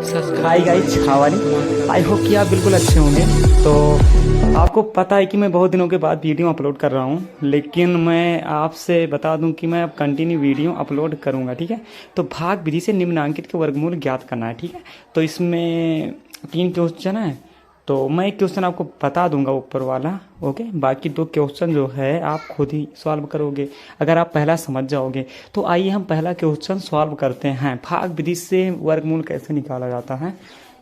Hi guys, how are you? I hope कि आप बिल्कुल अच्छे होंगे। तो आपको पता है कि मैं बहुत दिनों के बाद वीडियो अपलोड कर रहा हूँ, लेकिन मैं आपसे बता दूं कि मैं अब कंटिन्यू वीडियो अपलोड करूँगा, ठीक है। तो भाग विधि से निम्नांकित के वर्गमूल ज्ञात करना है, ठीक है। तो इसमें 3 क्वेश्चन है, तो मैं एक क्वेश्चन आपको बता दूंगा ऊपर वाला, ओके। बाकी 2 क्वेश्चन जो है आप खुद ही सॉल्व करोगे अगर आप पहला समझ जाओगे। तो आइए हम पहला क्वेश्चन सॉल्व करते हैं। भाग विधि से वर्गमूल कैसे निकाला जाता है।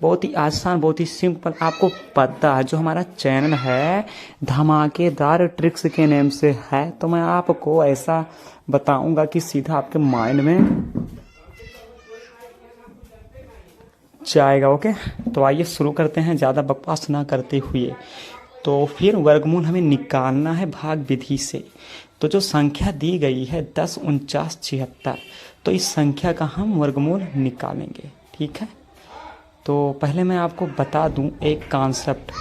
बहुत ही आसान, बहुत ही सिंपल। आपको पता है जो हमारा चैनल है धमाकेदार ट्रिक्स के नेम से है, तो मैं आपको ऐसा बताऊंगा कि सीधा आपके माइंड में जाएगा, ओके। तो आइए शुरू करते हैं ज़्यादा बकवास ना करते हुए। तो फिर वर्गमूल हमें निकालना है भाग विधि से। तो जो संख्या दी गई है 10, 49, 76, तो इस संख्या का हम वर्गमूल निकालेंगे, ठीक है। तो पहले मैं आपको बता दूं एक कॉन्सेप्ट।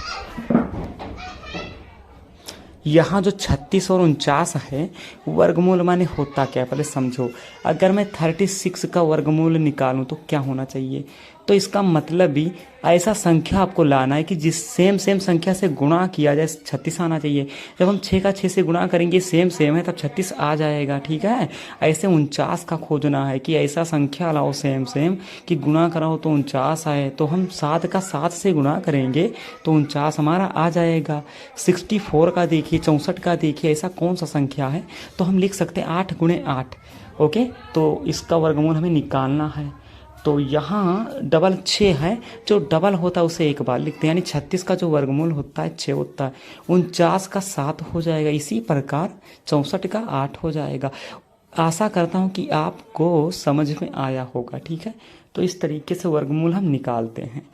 यहाँ जो 36 और 49 है, वर्गमूल माने होता क्या है पहले समझो। अगर मैं 36 का वर्गमूल निकालूं तो क्या होना चाहिए। तो इसका मतलब भी ऐसा संख्या आपको लाना है कि जिस सेम संख्या से गुणा किया जाए 36 आना चाहिए। जब हम 6 का 6 से गुणा करेंगे सेम है तब 36 आ जाएगा, ठीक है। ऐसे 49 का खोजना है कि ऐसा संख्या लाओ सेम कि गुणा कराओ तो 49 आए। तो हम 7 का 7 से गुणा करेंगे तो 49 हमारा आ जाएगा। 64 का देखिए, 64 का देखिए, ऐसा कौन सा संख्या है। तो हम लिख सकते हैं 8 गुणे 8, ओके। तो इसका वर्गमूल हमें निकालना है। तो यहाँ डबल 6 है, जो डबल होता है उसे एक बार लिखते हैं, यानी 36 का जो वर्गमूल होता है 6 होता है। 49 का 7 हो जाएगा, इसी प्रकार 64 का 8 हो जाएगा। आशा करता हूँ कि आपको समझ में आया होगा, ठीक है। तो इस तरीके से वर्गमूल हम निकालते हैं।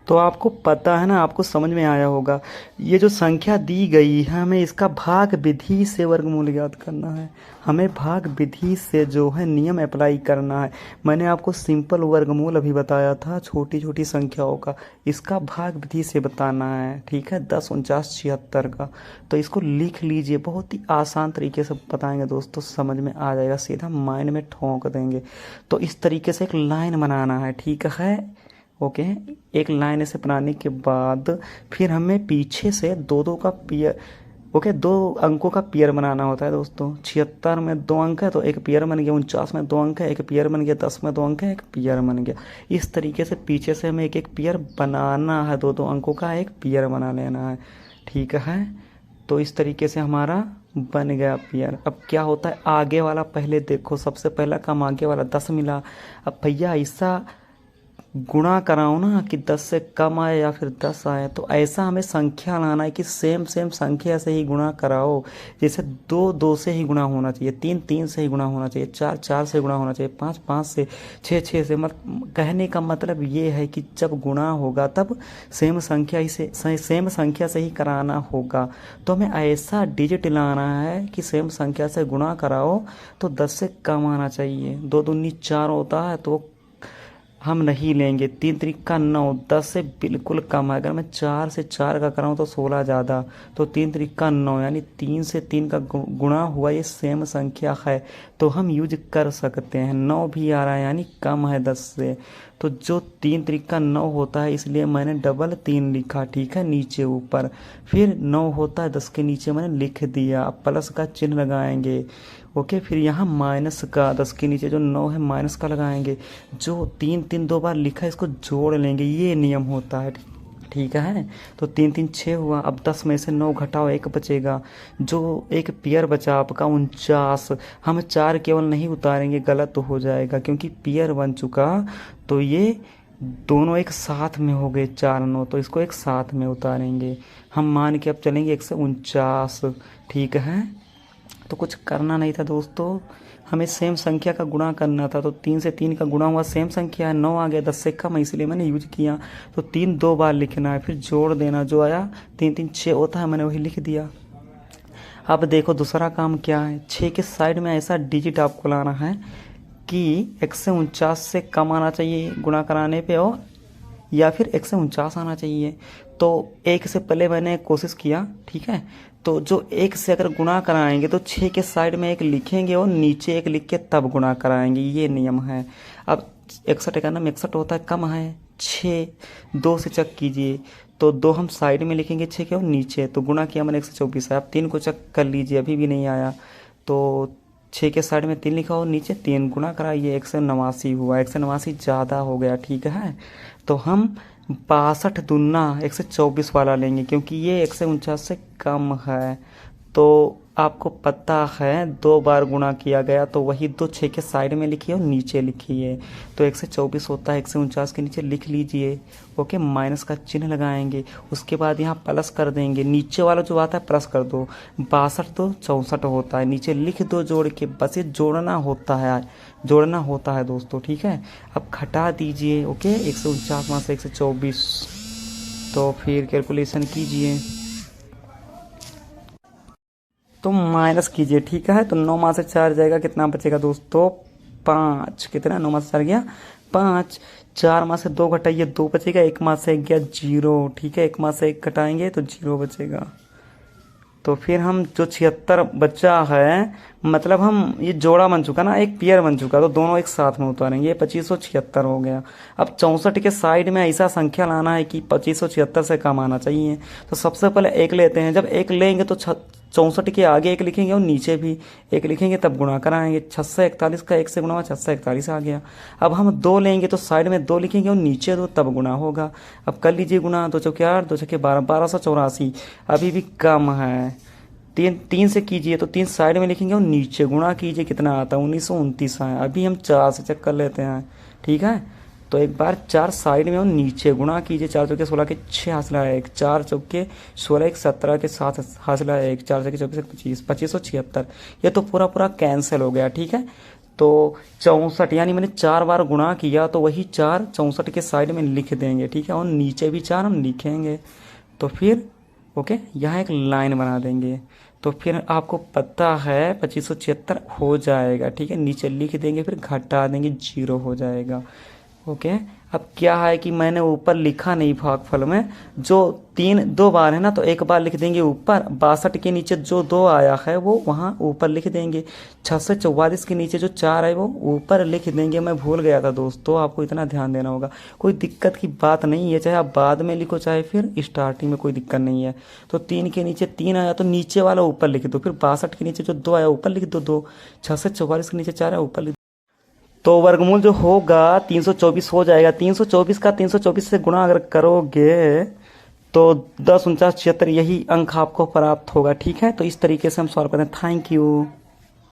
तो आपको पता है ना, आपको समझ में आया होगा। ये जो संख्या दी गई है हमें इसका भाग विधि से वर्गमूल ज्ञात करना है। हमें भाग विधि से जो है नियम अप्लाई करना है। मैंने आपको सिंपल वर्गमूल अभी बताया था छोटी छोटी संख्याओं का, इसका भाग विधि से बताना है, ठीक है। 10, 49, 76 का। तो इसको लिख लीजिए, बहुत ही आसान तरीके से बताएंगे दोस्तों, समझ में आ जाएगा, सीधा माइंड में ठोंक देंगे। तो इस तरीके से एक लाइन बनाना है, ठीक है, ओके। एक लाइन ऐसे बनाने के बाद फिर हमें पीछे से दो दो का पेयर, ओके, 2 अंकों का पेयर बनाना होता है दोस्तों। 76 में 2 अंक है तो एक पेयर बन गया, 49 में 2 अंक है एक पेयर बन गया, 10 में 2 अंक है एक पेयर बन गया। इस तरीके से पीछे से हमें एक एक पेयर बनाना है, 2 अंकों का एक पेयर बना लेना है, ठीक है। तो इस तरीके से हमारा बन गया पेयर। अब क्या होता है, आगे वाला पहले देखो, सबसे पहला काम आगे वाला 10 मिला। अब भैया ऐसा गुणा कराओ ना कि 10 से कम आए या फिर 10 आए। तो ऐसा हमें संख्या लाना है कि सेम संख्या से ही गुणा कराओ। जैसे 2 2 से ही गुणा होना चाहिए, 3 3 से ही गुणा होना चाहिए, 4 4 से गुणा होना चाहिए, 5 5 से, 6 6 से। कहने का मतलब ये है कि जब गुणा होगा तब सेम संख्या से ही कराना होगा। तो हमें ऐसा डिजिट लाना है कि सेम संख्या से गुणा कराओ तो 10 से कम आना चाहिए। 2 दूनी 4 होता है तो हम नहीं लेंगे। 3 त्रिका 9, 10 से बिल्कुल कम है। अगर मैं 4 से 4 का कराऊँ तो 16 ज़्यादा, तो 3 त्रिका 9, यानी 3 से 3 का गुणा हुआ, ये सेम संख्या है तो हम यूज कर सकते हैं। 9 भी आ रहा है यानी कम है 10 से, तो जो 3 त्रिका 9 होता है इसलिए मैंने डबल 3 लिखा, ठीक है, नीचे ऊपर। फिर 9 होता है 10 के नीचे मैंने लिख दिया, अब प्लस का चिन्ह लगाएंगे, ओके। फिर यहाँ माइनस का 10 के नीचे जो 9 है माइनस का लगाएंगे। जो 3 3 2 बार लिखा है इसको जोड़ लेंगे, ये नियम होता है, ठीक है। तो 3 3 6 हुआ। अब 10 में से 9 घटाओ, 1 बचेगा। जो एक पेयर बचा आपका 49, हम 4 केवल नहीं उतारेंगे, गलत तो हो जाएगा क्योंकि पेयर बन चुका। तो ये दोनों एक साथ में हो गए 4 9, तो इसको एक साथ में उतारेंगे। हम मान के अब चलेंगे 149, ठीक है। तो कुछ करना नहीं था दोस्तों, हमें सेम संख्या का गुणा करना था। तो 3 से 3 का गुणा हुआ, सेम संख्या है, 9 आ गया, 10 से कम है इसलिए मैंने यूज किया। तो 3 2 बार लिखना है, फिर जोड़ देना, जो आया 3 3 6 होता है, मैंने वही लिख दिया। अब देखो दूसरा काम क्या है, 6 के साइड में ऐसा डिजिट आपको लाना है कि 149 से कम आना चाहिए गुणा कराने पे, और या फिर 149 आना चाहिए। तो 1 से पहले मैंने कोशिश किया, ठीक है। तो जो एक से अगर गुणा कराएंगे तो 6 के साइड में एक लिखेंगे और नीचे एक लिख के तब गुणा कराएंगे, ये नियम है। अब 61 इक्यानवे में 61 होता है, कम है 6, 2 से चेक कीजिए तो 2 हम साइड में लिखेंगे 6 के और नीचे, तो गुणा किया मैंने 124 है। अब 3 को चेक कर लीजिए, अभी भी नहीं आया, तो 6 के साइड में 3 लिखा और नीचे 3 गुणा कराइए, 189 हुआ। 189 ज़्यादा हो गया, ठीक है। तो हम 62 दूना 124 वाला लेंगे क्योंकि ये 149 से कम है। तो आपको पता है 2 बार गुणा किया गया तो वही 2 6 के साइड में लिखिए और नीचे लिखिए, तो 124 होता है, 149 के नीचे लिख लीजिए। ओके, माइनस का चिन्ह लगाएंगे, उसके बाद यहाँ प्लस कर देंगे, नीचे वाला जो आता है प्लस कर दो, 62 तो 64 होता है, नीचे लिख दो जोड़ के, बस ये जोड़ना होता है दोस्तों, ठीक है। अब घटा दीजिए, ओके, 149 में से 124, तो फिर कैलकुलेशन कीजिए तो माइनस कीजिए, ठीक है। तो 9 में से 4 जाएगा, कितना बचेगा दोस्तों? 5। कितना? 9 में से 4 गया 5, 4 में से 2 घटाइए 2 बचेगा, 1 में से 1 गया 0, ठीक है। 1 में से 1 घटाएंगे तो 0 बचेगा। तो फिर हम जो 76 बचा है, मतलब हम ये जोड़ा बन चुका ना, एक पेयर बन चुका, तो दोनों एक साथ में उतारेंगे, ये 2576 हो गया। अब 64 के साइड में ऐसा संख्या लाना है कि 2576 से कम आना चाहिए। तो सबसे पहले 1 लेते हैं, जब 1 लेंगे तो 64 के आगे 1 लिखेंगे और नीचे भी 1 लिखेंगे, तब गुणा कराएंगे। 641 का 1 से गुणा हुआ, 641 आ गया। अब हम 2 लेंगे तो साइड में 2 लिखेंगे और नीचे 2, तब गुणा होगा। अब कर लीजिए गुणा, 2 चौके 8, 2 छक्के 12, 1284, अभी भी कम है। 3 से कीजिए तो 3 साइड में लिखेंगे और नीचे गुणा कीजिए, कितना आता है? 1929 है। अभी हम 4 से चेक कर लेते हैं, ठीक है। तो एक बार 4 साइड में और नीचे गुणा कीजिए, 4 चौके 16 के 6 हासिल आया 1, 4 चौके 16 एक 17 के 7 हासिल आया 1, 4 चौके 24 25, 2576। ये तो पूरा पूरा कैंसिल हो गया, ठीक है। तो 64 यानी मैंने 4 बार गुणा किया, तो वही 4 64 के साइड में लिख देंगे, ठीक है, और नीचे भी 4 हम लिखेंगे। तो फिर ओके, यहाँ एक लाइन बना देंगे, तो फिर आपको पता है 2576 हो जाएगा, ठीक है। नीचे लिख देंगे, फिर घटा देंगे, 0 हो जाएगा। ओके, अब क्या है कि मैंने ऊपर लिखा नहीं भागफल में, जो 2 बार है ना, तो एक बार लिख देंगे ऊपर, 62 के नीचे जो 2 आया है वो वहाँ ऊपर लिख देंगे, 644 के नीचे जो 4 है वो ऊपर लिख देंगे। मैं भूल गया था दोस्तों, आपको इतना ध्यान देना होगा, कोई दिक्कत की बात नहीं है, चाहे आप बाद में लिखो चाहे फिर स्टार्टिंग में, कोई दिक्कत नहीं है। तो 3 के नीचे 3 आया तो नीचे वाला ऊपर लिख दो, फिर 62 के नीचे जो 2 आया ऊपर लिख दो 2, 644 के नीचे 4 आया ऊपर लिख दो। तो वर्गमूल जो होगा 324 हो जाएगा। 324 का 324 से गुणा अगर करोगे तो 10 49 76 यही अंक आपको प्राप्त होगा, ठीक है। तो इस तरीके से हम सॉल्व करते हैं। Thank you.